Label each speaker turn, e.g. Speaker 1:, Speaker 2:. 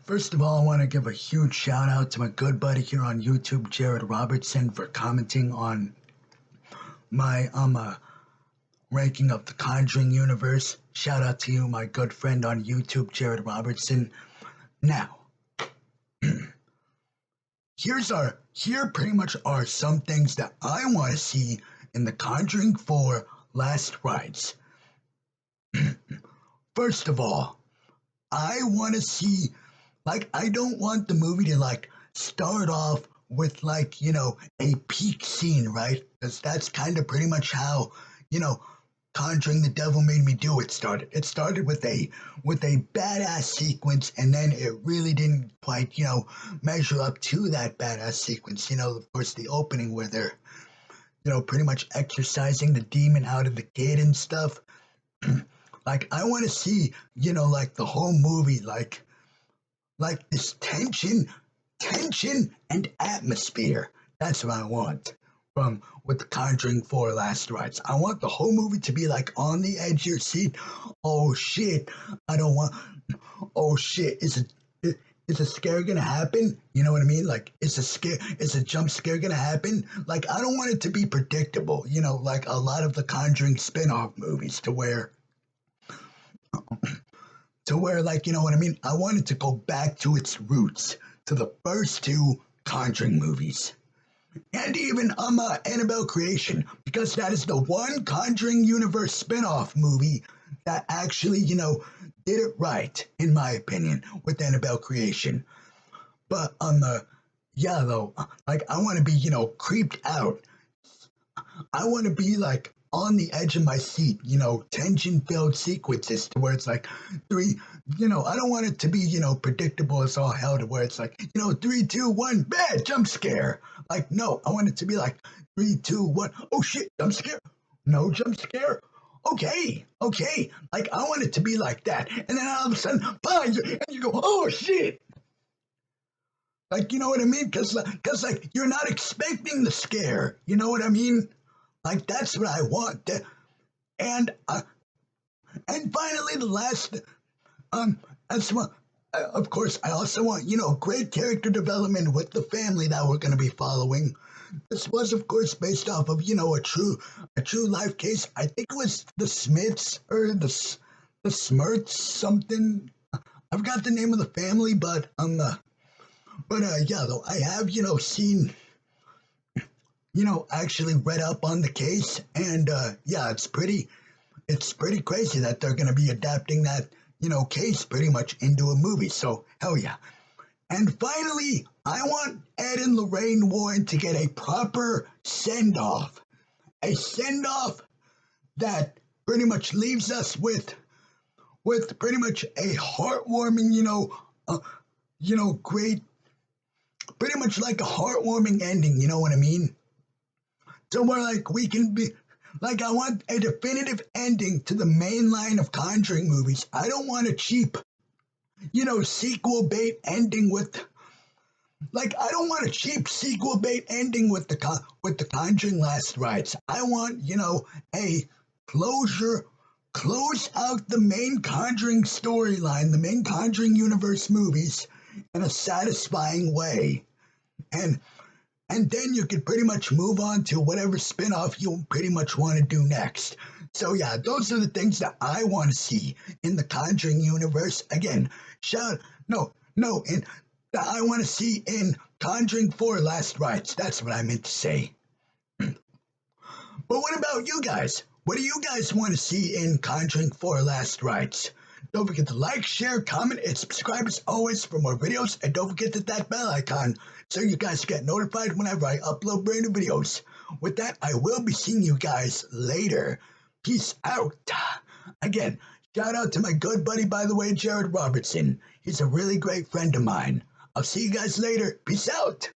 Speaker 1: First of all, I want to give a huge shout out to my good buddy here on YouTube, Jared Robertson, for commenting on my ranking of the Conjuring universe. Shout out to you, my good friend on YouTube, Jared Robertson. Now, here pretty much are some things that I want to see in the Conjuring 4 Last Rites. First of all, I want to see, I don't want the movie to, start off with, a peak scene, right? Because that's kind of pretty much how, Conjuring the Devil Made Me Do It started. It started with a badass sequence, and then it really didn't quite, measure up to that badass sequence. Of course, the opening where they're, pretty much exorcising the demon out of the kid and stuff. I want to see, the whole movie, like this tension and atmosphere. That's what I want from with the Conjuring 4 Last Rites. I want the whole movie to be on the edge of your seat. Oh shit! I don't want. Oh shit! Is a scare gonna happen? You know what I mean? Is a jump scare gonna happen? I don't want it to be predictable. Like a lot of the Conjuring spin-off movies, to where you know what I mean? I wanted to go back to its roots, to the first two Conjuring movies. And even Annabelle Creation, because that is the one Conjuring universe spin-off movie that actually, did it right, in my opinion, with Annabelle Creation. But I want to be, creeped out. I want to be on the edge of my seat, tension-filled sequences to where it's three, I don't want it to be, predictable as all hell to where it's 3, 2, 1, bad jump scare. No, I want it to be 3, 2, 1, oh shit, jump scare. No jump scare. Okay. I want it to be like that. And then all of a sudden, bang, and you go, oh shit. You know what I mean? Because you're not expecting the scare. You know what I mean? That's what I want. And finally, the last, that's what, of course, I also want, great character development with the family that we're going to be following. This was, of course, based off of, a true life case. I think it was the Smiths or the Smirts, something. I forgot the name of the family, but yeah, though I have, seen, actually read up on the case, and yeah, it's pretty crazy that they're going to be adapting that, case pretty much into a movie. So hell yeah. And finally, I want Ed and Lorraine Warren to get a proper send-off. A send-off that pretty much leaves us with pretty much a heartwarming, great, pretty much like a heartwarming ending, you know what I mean? So where we can be, I want a definitive ending to the main line of Conjuring movies. I don't want a cheap, sequel bait ending with, I don't want a cheap sequel bait ending with the Conjuring Last Rites. I want, a close out the main Conjuring storyline, the main Conjuring universe movies in a satisfying way. And then you could pretty much move on to whatever spin-off you pretty much want to do next. So yeah, those are the things that I want to see in the Conjuring universe. Again, and that I want to see in Conjuring 4 Last Rites. That's what I meant to say. But what about you guys? What do you guys want to see in Conjuring 4 Last Rites? Don't forget to like, share, comment, and subscribe as always for more videos. And don't forget that bell icon so you guys get notified whenever I upload brand new videos. With that, I will be seeing you guys later. Peace out. Again, shout out to my good buddy, by the way, Jared Robertson. He's a really great friend of mine. I'll see you guys later. Peace out.